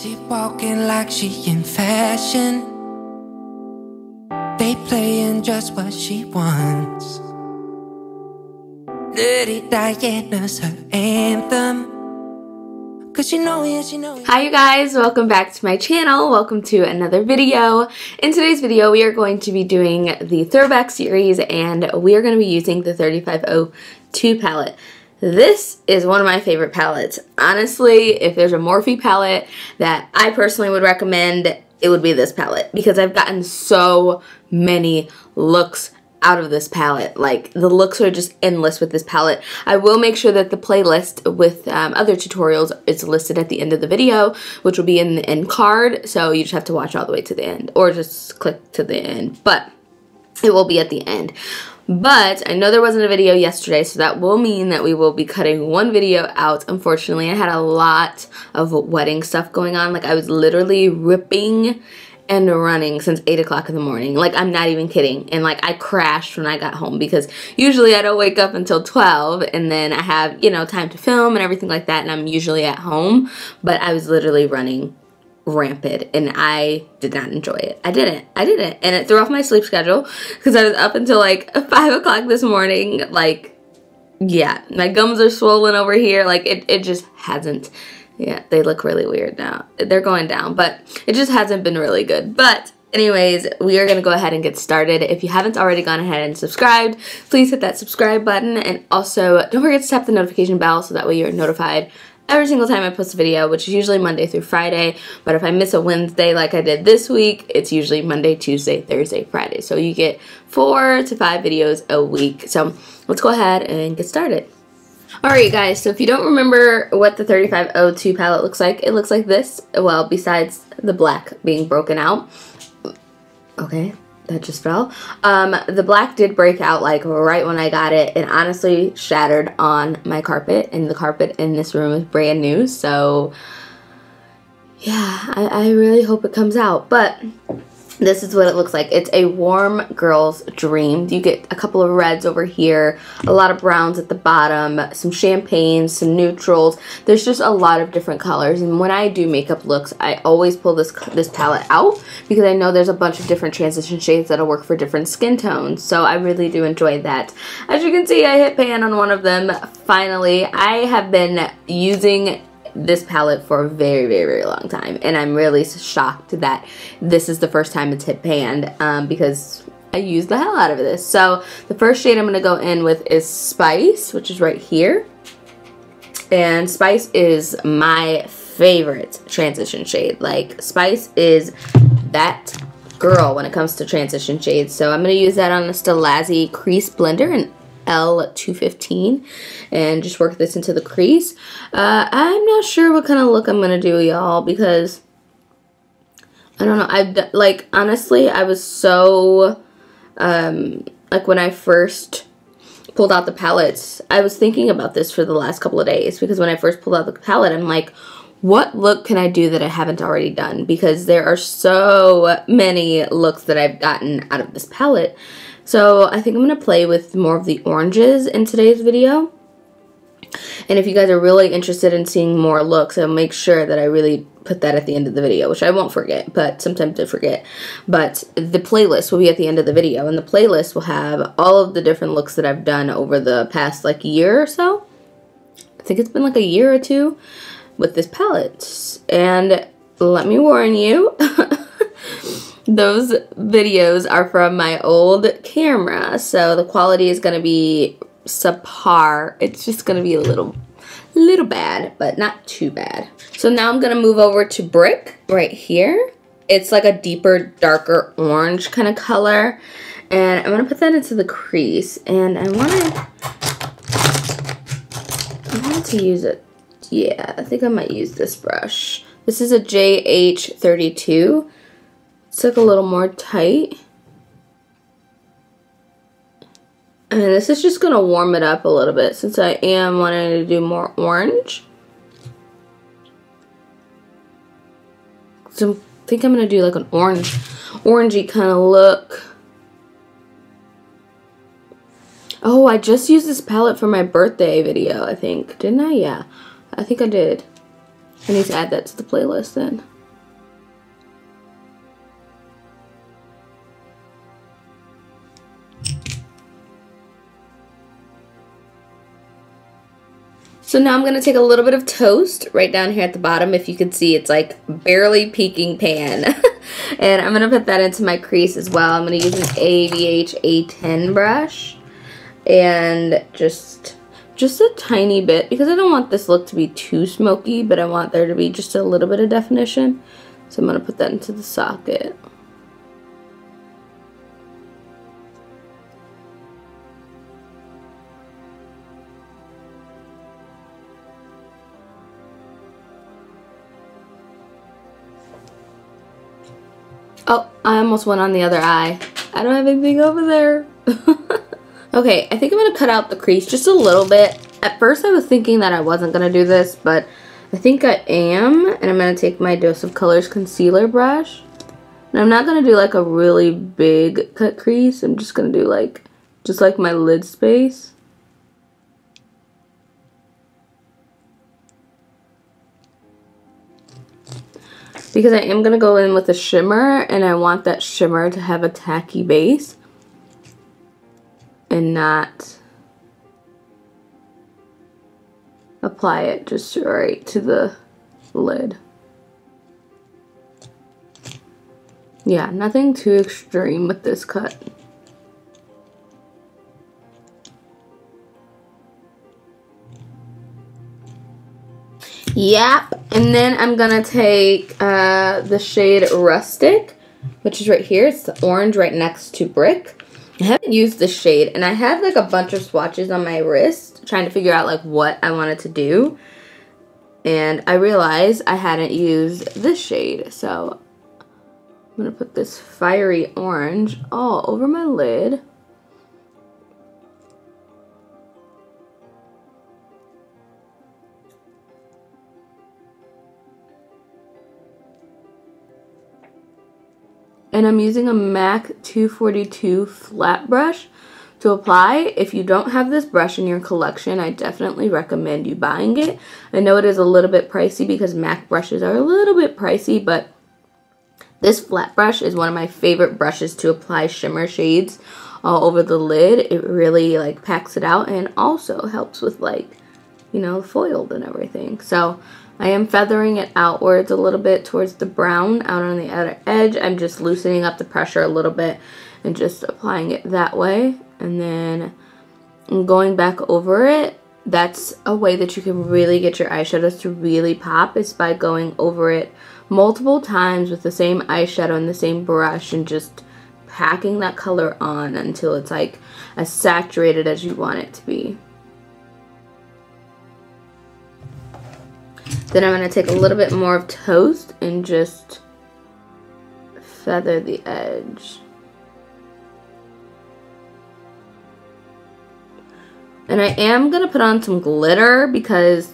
She walking like she in fashion. They playing just what she wants. Dirty Diana's her anthem. Cause you know it, you know it. Hi you guys, welcome back to my channel. Welcome to another video. In today's video we are going to be doing the throwback series and we are going to be using the 3502 palette. This is one of my favorite palettes. Honestly, if there's a Morphe palette that I personally would recommend, it would be this palette because I've gotten so many looks out of this palette. Like, the looks are just endless with this palette. I will make sure that the playlist with other tutorials is listed at the end of the video, which will be in the end card, so you just have to watch all the way to the end or just click to the end, but it will be at the end. But I know there wasn't a video yesterday, so that will mean that we will be cutting one video out. Unfortunately, I had a lot of wedding stuff going on. Like, I was literally ripping and running since 8 o'clock in the morning. Like, I'm not even kidding. And like, I crashed when I got home because usually I don't wake up until 12 and then I have, you know, time to film and everything like that, and I'm usually at home. But I was literally running rampant and I did not enjoy it. I didn't. And it threw off my sleep schedule because I was up until like 5 o'clock this morning. Like, yeah, my gums are swollen over here. Like, it just hasn't. Yeah, they look really weird now. They're going down, but it just hasn't been really good. But anyways, we are going to go ahead and get started. If you haven't already gone ahead and subscribed, please hit that subscribe button. And also, don't forget to tap the notification bell so that way you're notified every single time I post a video, which is usually Monday through Friday. But if I miss a Wednesday like I did this week, it's usually Monday, Tuesday, Thursday, Friday. So you get 4 to 5 videos a week. So let's go ahead and get started. Alright guys, so if you don't remember what the 3502 palette looks like, it looks like this. Well, besides the black being broken out. Okay, that just fell. The black did break out like right when I got it and honestly shattered on my carpet. And the carpet in this room is brand new, so yeah, I really hope it comes out. But this is what it looks like. It's a warm girl's dream. You get a couple of reds over here, a lot of browns at the bottom, some champagnes, some neutrals. There's just a lot of different colors. And when I do makeup looks, I always pull this palette out because I know there's a bunch of different transition shades that'll work for different skin tones. So I really do enjoy that. As you can see, I hit pan on one of them finally. I have been using this palette for a very, very, very long time, and I'm really shocked that this is the first time it's hit pan because I used the hell out of this. So the first shade I'm going to go in with is Spice, which is right here, and Spice is my favorite transition shade. Like, Spice is that girl when it comes to transition shades. So I'm going to use that on the Stilazzi crease blender in L215 and just work this into the crease. I'm not sure what kind of look I'm gonna do, y'all, because I don't know. Like, honestly, I was so like, when I first pulled out the palettes, I was thinking about this for the last couple of days because when I first pulled out the palette, I'm like, what look can I do that I haven't already done? Because there are so many looks that I've gotten out of this palette. So I think I'm going to play with more of the oranges in today's video. And if you guys are really interested in seeing more looks, I'll make sure that I really put that at the end of the video, which I won't forget, but sometimes I forget. But the playlist will be at the end of the video, and the playlist will have all of the different looks that I've done over the past like year or so. I think it's been like a year or two with this palette. And let me warn you, those videos are from my old camera, so the quality is going to be subpar. It's just going to be a little bad, but not too bad. So now I'm going to move over to Brick right here. It's like a deeper, darker orange kind of color, and I'm going to put that into the crease, and I wanted to use it. Yeah, I think I might use this brush. This is a JH32. It's like a little more tight. And this is just going to warm it up a little bit since I am wanting to do more orange. So I think I'm going to do like an orangey kind of look. Oh, I just used this palette for my birthday video, I think. Didn't I? Yeah, I think I did. I need to add that to the playlist then. So now I'm going to take a little bit of toast right down here at the bottom. If you can see, it's like barely peeking pan. And I'm going to put that into my crease as well. I'm going to use an AVH A10 brush. And just a tiny bit, because I don't want this look to be too smoky, but I want there to be just a little bit of definition. So I'm going to put that into the socket. Oh, I almost went on the other eye. I don't have anything over there. Okay, I think I'm going to cut out the crease just a little bit. At first I was thinking that I wasn't going to do this, but I think I am. And I'm going to take my Dose of Colors concealer brush. And I'm not going to do like a really big cut crease. I'm just going to do like, just like my lid space. Because I am going to go in with a shimmer, and I want that shimmer to have a tacky base and not apply it just right to the lid. Yeah, nothing too extreme with this cut. Yep, and then I'm gonna take the shade Rustic, which is right here. It's the orange right next to Brick. I haven't used this shade, and I had like a bunch of swatches on my wrist trying to figure out like what I wanted to do, and I realized I hadn't used this shade, so I'm gonna put this fiery orange all over my lid. And I'm using a MAC 242 flat brush to apply. If you don't have this brush in your collection, I definitely recommend you buying it. I know it is a little bit pricey because MAC brushes are a little bit pricey, but this flat brush is one of my favorite brushes to apply shimmer shades all over the lid. It really like packs it out and also helps with like, you know, foiled and everything. So I am feathering it outwards a little bit towards the brown out on the outer edge. I'm just loosening up the pressure a little bit and just applying it that way. And then I'm going back over it. That's a way that you can really get your eyeshadows to really pop, is by going over it multiple times with the same eyeshadow and the same brush and just packing that color on until it's like as saturated as you want it to be. Then I'm going to take a little bit more of Toast and just feather the edge. And I am going to put on some glitter because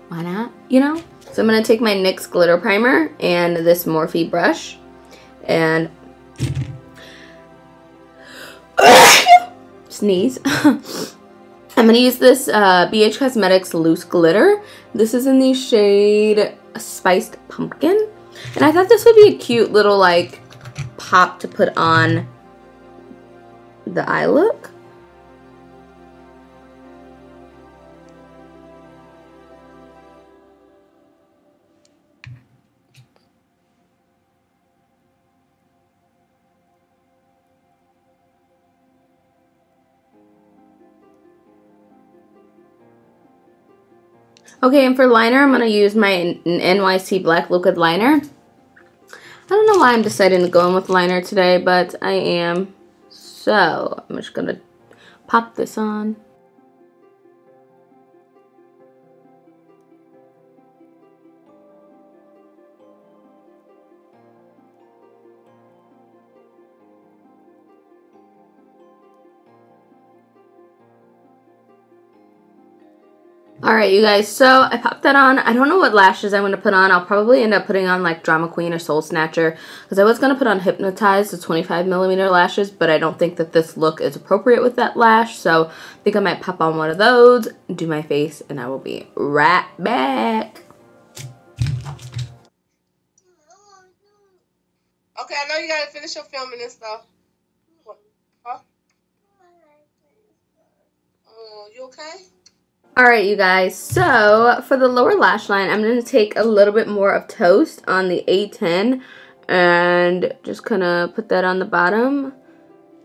why not, you know? So I'm going to take my NYX glitter primer and this Morphe brush and sneeze. I'm going to use this BH Cosmetics Loose Glitter. This is in the shade Spiced Pumpkin. And I thought this would be a cute little like pop to put on the eye look. Okay, and for liner, I'm going to use my NYC Black Liquid Liner. I don't know why I'm deciding to go in with liner today, but I am. So, I'm just going to pop this on. Alright, you guys, so I popped that on. I don't know what lashes I'm going to put on. I'll probably end up putting on like Drama Queen or Soul Snatcher, because I was going to put on Hypnotize, the 25mm lashes, but I don't think that this look is appropriate with that lash, so I think I might pop on one of those, do my face, and I will be right back. Okay, I know you gotta finish your filming and stuff. What? Huh? You okay? Alright, you guys, so for the lower lash line, I'm going to take a little bit more of Toast on the A10 and just kind of put that on the bottom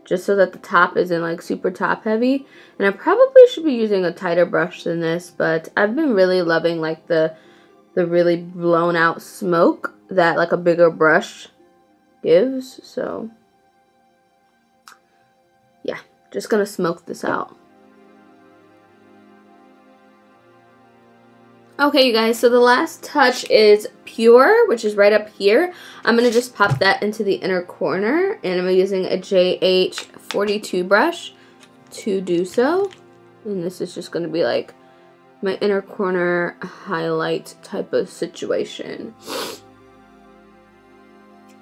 just so that the top isn't like super top heavy. And I probably should be using a tighter brush than this, but I've been really loving like the really blown out smoke that like a bigger brush gives. So yeah, just going to smoke this out. Okay, you guys, so the last touch is Pure, which is right up here. I'm going to just pop that into the inner corner, and I'm using a JH42 brush to do so. And this is just going to be like my inner corner highlight type of situation.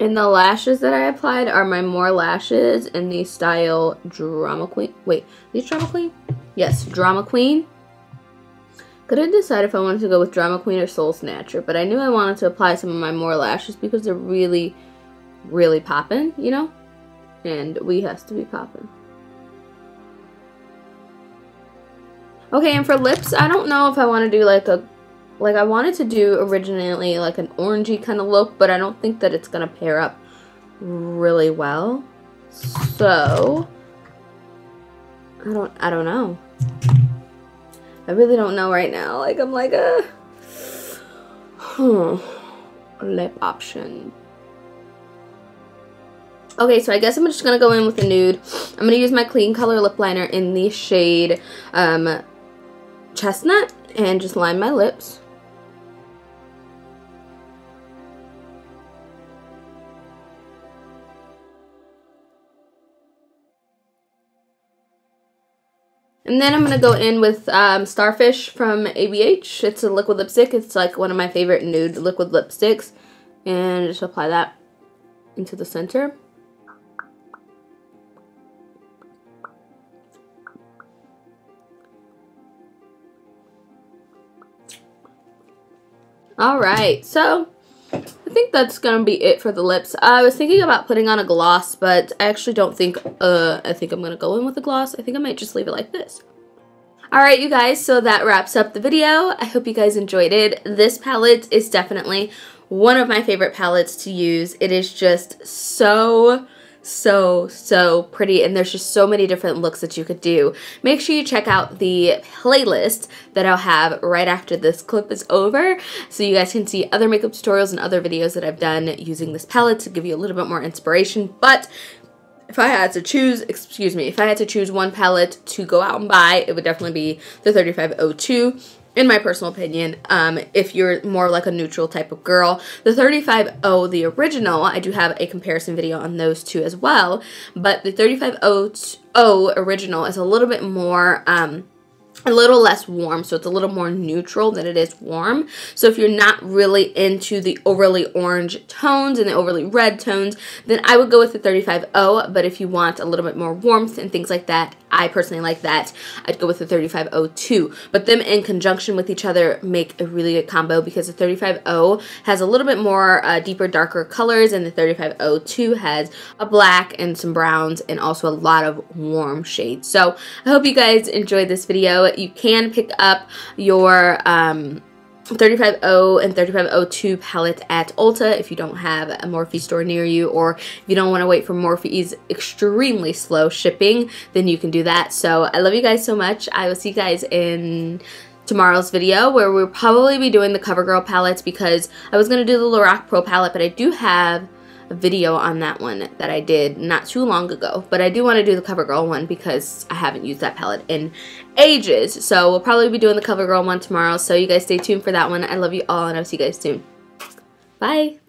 And the lashes that I applied are my More lashes in the style Drama Queen. Wait, these Drama Queen? Yes, Drama Queen. Couldn't decide if I wanted to go with Drama Queen or Soul Snatcher, but I knew I wanted to apply some of my More lashes because they're really, really popping, you know? And we has to be popping. Okay, and for lips, I don't know if I want to do like I wanted to do originally like an orangey kind of look, but I don't think that it's going to pair up really well. So, I don't know. I really don't know right now. Like, I'm like, lip option. Okay, so I guess I'm just going to go in with a nude. I'm going to use my Clean Color lip liner in the shade Chestnut and just line my lips. And then I'm going to go in with Starfish from ABH. It's a liquid lipstick. It's like one of my favorite nude liquid lipsticks. And just apply that into the center. Alright, so I think that's going to be it for the lips. I was thinking about putting on a gloss, but I actually don't think, I think I'm going to go in with a gloss. I think I might just leave it like this. Alright, you guys, so that wraps up the video. I hope you guys enjoyed it. This palette is definitely one of my favorite palettes to use. It is just so pretty, and there's just so many different looks that you could do. Make sure you check out the playlist that I'll have right after this clip is over, so you guys can see other makeup tutorials and other videos that I've done using this palette to give you a little bit more inspiration. But if I had to choose, if I had to choose one palette to go out and buy, it would definitely be the 3502. In my personal opinion, if you're more like a neutral type of girl. The 35O, the original, I do have a comparison video on those two as well, but the 35O original is a little bit more, a little less warm, so it's a little more neutral than it is warm. So if you're not really into the overly orange tones and the overly red tones, then I would go with the 35O, but if you want a little bit more warmth and things like that, I personally like that, I'd go with the 3502. But them in conjunction with each other make a really good combo because the 35O has a little bit more deeper, darker colors, and the 3502 has a black and some browns and also a lot of warm shades. So I hope you guys enjoyed this video. You can pick up your 35O and 3502 palette at Ulta if you don't have a Morphe store near you, or if you don't want to wait for Morphe's extremely slow shipping, then you can do that. So I love you guys so much. I will see you guys in tomorrow's video, where we'll probably be doing the CoverGirl palettes, because I was going to do the Lorac Pro palette, but I do have a video on that one that I did not too long ago. But I do want to do the CoverGirl one because I haven't used that palette in ages. So we'll probably be doing the CoverGirl one tomorrow. So you guys stay tuned for that one. I love you all, and I'll see you guys soon. Bye!